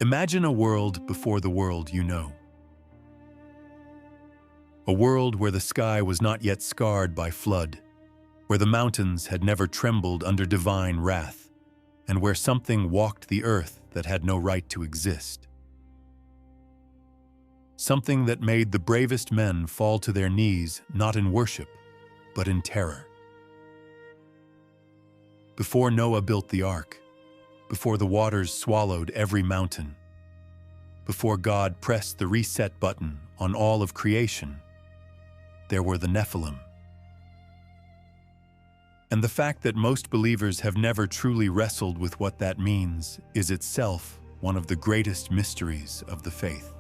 Imagine a world before the world you know. A world where the sky was not yet scarred by flood, where the mountains had never trembled under divine wrath, and where something walked the earth that had no right to exist. Something that made the bravest men fall to their knees not in worship, but in terror. Before Noah built the ark, before the waters swallowed every mountain, before God pressed the reset button on all of creation, there were the Nephilim. And the fact that most believers have never truly wrestled with what that means is itself one of the greatest mysteries of the faith.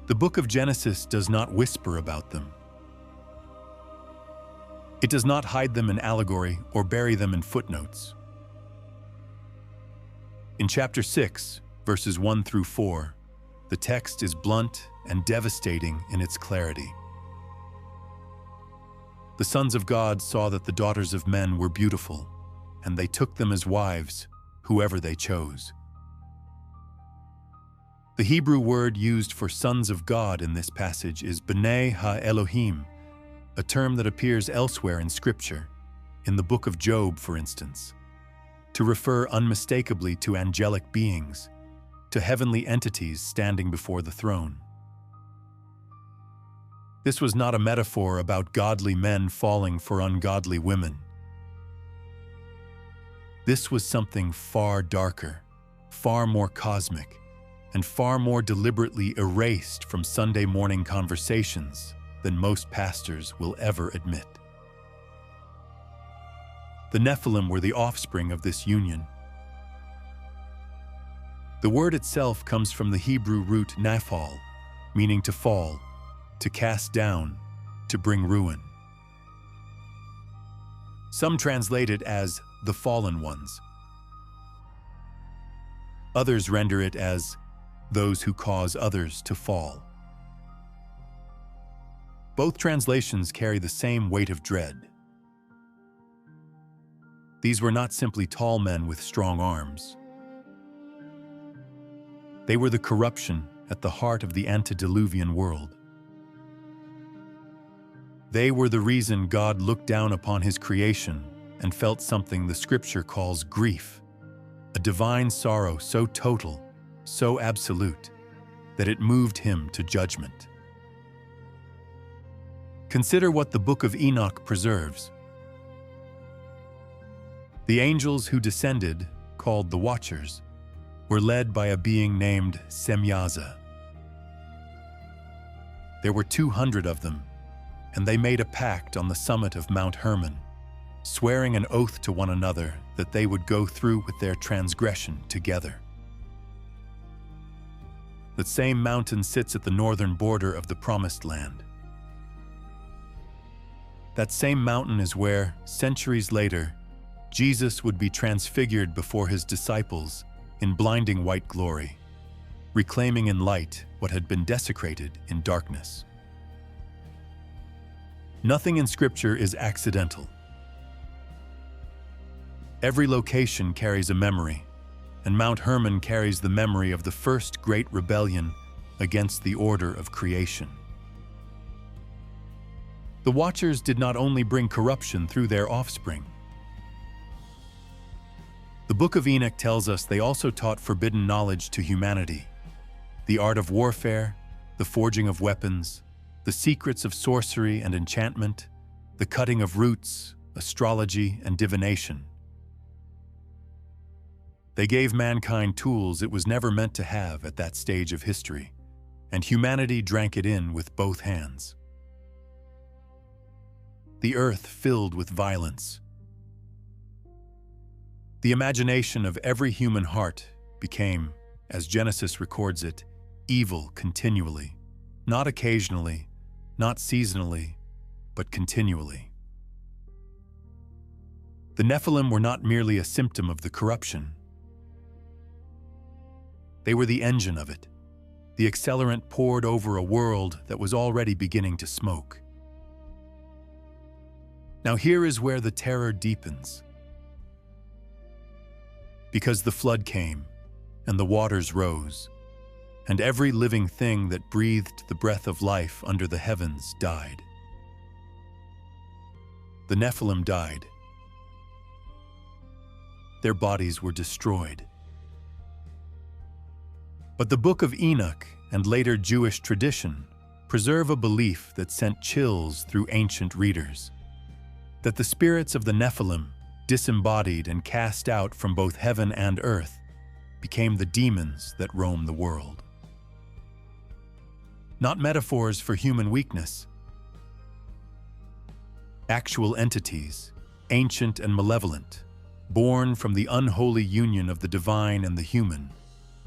The book of Genesis does not whisper about them. It does not hide them in allegory or bury them in footnotes. In chapter 6, verses 1 through 4, the text is blunt and devastating in its clarity. The sons of God saw that the daughters of men were beautiful, and they took them as wives, whoever they chose. The Hebrew word used for sons of God in this passage is B'nai Ha-Elohim, a term that appears elsewhere in Scripture, in the book of Job, for instance, to refer unmistakably to angelic beings, to heavenly entities standing before the throne. This was not a metaphor about godly men falling for ungodly women. This was something far darker, far more cosmic, and far more deliberately erased from Sunday morning conversations than most pastors will ever admit. The Nephilim were the offspring of this union. The word itself comes from the Hebrew root naphal, meaning to fall, to cast down, to bring ruin. Some translate it as the fallen ones. Others render it as those who cause others to fall. Both translations carry the same weight of dread. These were not simply tall men with strong arms. They were the corruption at the heart of the antediluvian world. They were the reason God looked down upon his creation and felt something the Scripture calls grief, a divine sorrow so total, so absolute, that it moved him to judgment. Consider what the Book of Enoch preserves. The angels who descended, called the Watchers, were led by a being named Semyaza. There were 200 of them, and they made a pact on the summit of Mount Hermon, swearing an oath to one another that they would go through with their transgression together. That same mountain sits at the northern border of the Promised Land. That same mountain is where, centuries later, Jesus would be transfigured before his disciples in blinding white glory, reclaiming in light what had been desecrated in darkness. Nothing in Scripture is accidental. Every location carries a memory, and Mount Hermon carries the memory of the first great rebellion against the order of creation. The Watchers did not only bring corruption through their offspring. The Book of Enoch tells us they also taught forbidden knowledge to humanity, the art of warfare, the forging of weapons, the secrets of sorcery and enchantment, the cutting of roots, astrology, and divination. They gave mankind tools it was never meant to have at that stage of history, and humanity drank it in with both hands. The earth filled with violence. The imagination of every human heart became, as Genesis records it, evil continually, not occasionally, not seasonally, but continually. The Nephilim were not merely a symptom of the corruption. They were the engine of it, the accelerant poured over a world that was already beginning to smoke. Now here is where the terror deepens. Because the flood came, and the waters rose, and every living thing that breathed the breath of life under the heavens died. The Nephilim died. Their bodies were destroyed. But the Book of Enoch and later Jewish tradition preserve a belief that sent chills through ancient readers, that the spirits of the Nephilim, disembodied and cast out from both heaven and earth, became the demons that roam the world. Not metaphors for human weakness. Actual entities, ancient and malevolent, born from the unholy union of the divine and the human,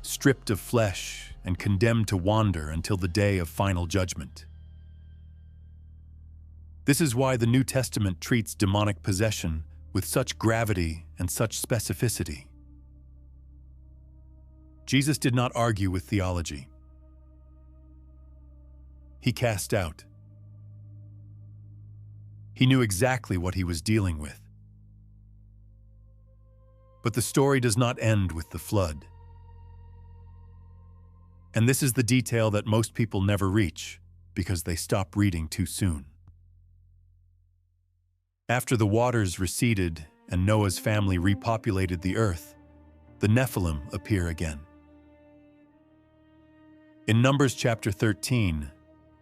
stripped of flesh and condemned to wander until the day of final judgment. This is why the New Testament treats demonic possession with such gravity and such specificity. Jesus did not argue with theology. He cast out. He knew exactly what he was dealing with. But the story does not end with the flood. And this is the detail that most people never reach because they stop reading too soon. After the waters receded and Noah's family repopulated the earth, the Nephilim appear again. In Numbers chapter 13,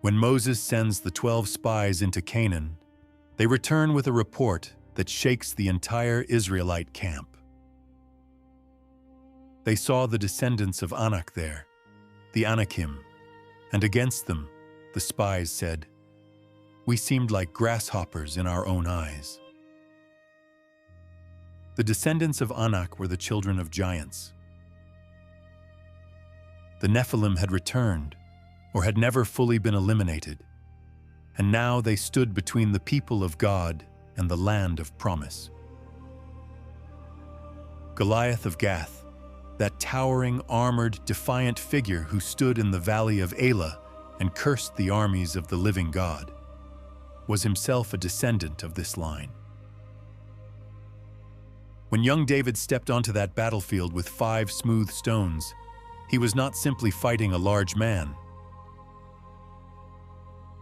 when Moses sends the 12 spies into Canaan, they return with a report that shakes the entire Israelite camp. They saw the descendants of Anak there, the Anakim, and against them, the spies said, "We seemed like grasshoppers in our own eyes." The descendants of Anak were the children of giants. The Nephilim had returned, or had never fully been eliminated, and now they stood between the people of God and the land of promise. Goliath of Gath, that towering, armored, defiant figure who stood in the valley of Elah and cursed the armies of the living God, was himself a descendant of this line. When young David stepped onto that battlefield with 5 smooth stones, he was not simply fighting a large man.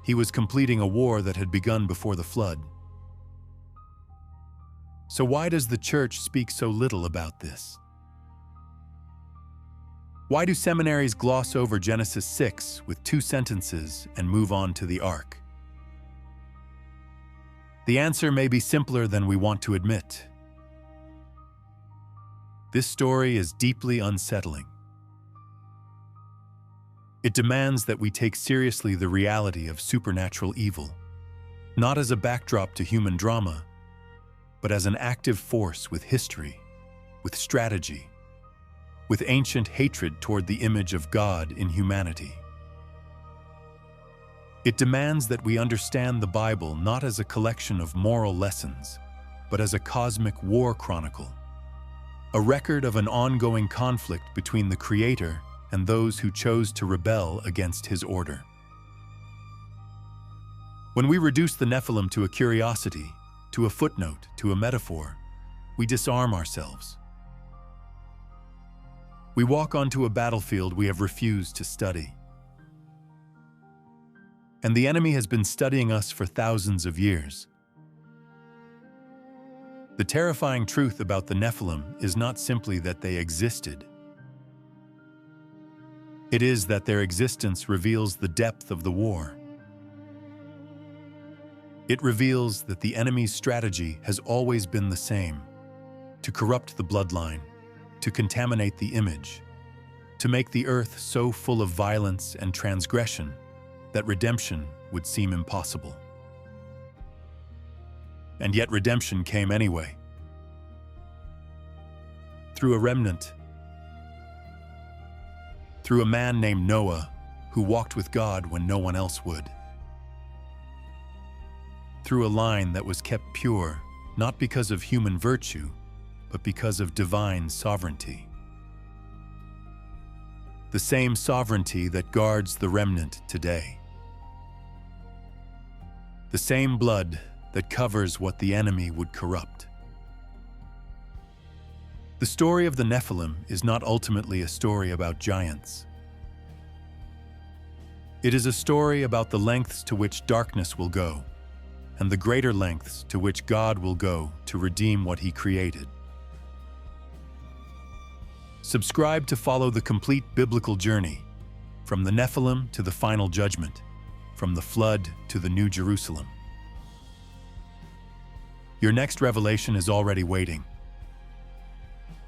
He was completing a war that had begun before the flood. So why does the church speak so little about this? Why do seminaries gloss over Genesis 6 with 2 sentences and move on to the ark? The answer may be simpler than we want to admit. This story is deeply unsettling. It demands that we take seriously the reality of supernatural evil, not as a backdrop to human drama, but as an active force with history, with strategy, with ancient hatred toward the image of God in humanity. It demands that we understand the Bible not as a collection of moral lessons, but as a cosmic war chronicle, a record of an ongoing conflict between the Creator and those who chose to rebel against His order. When we reduce the Nephilim to a curiosity, to a footnote, to a metaphor, we disarm ourselves. We walk onto a battlefield we have refused to study. And the enemy has been studying us for thousands of years. The terrifying truth about the Nephilim is not simply that they existed. It is that their existence reveals the depth of the war. It reveals that the enemy's strategy has always been the same: to corrupt the bloodline, to contaminate the image, to make the earth so full of violence and transgression that redemption would seem impossible. And yet redemption came anyway. Through a remnant. Through a man named Noah, who walked with God when no one else would. Through a line that was kept pure, not because of human virtue, but because of divine sovereignty. The same sovereignty that guards the remnant today. The same blood that covers what the enemy would corrupt. The story of the Nephilim is not ultimately a story about giants. It is a story about the lengths to which darkness will go, and the greater lengths to which God will go to redeem what He created. Subscribe to follow the complete biblical journey, from the Nephilim to the final judgment, from the flood to the New Jerusalem. Your next revelation is already waiting.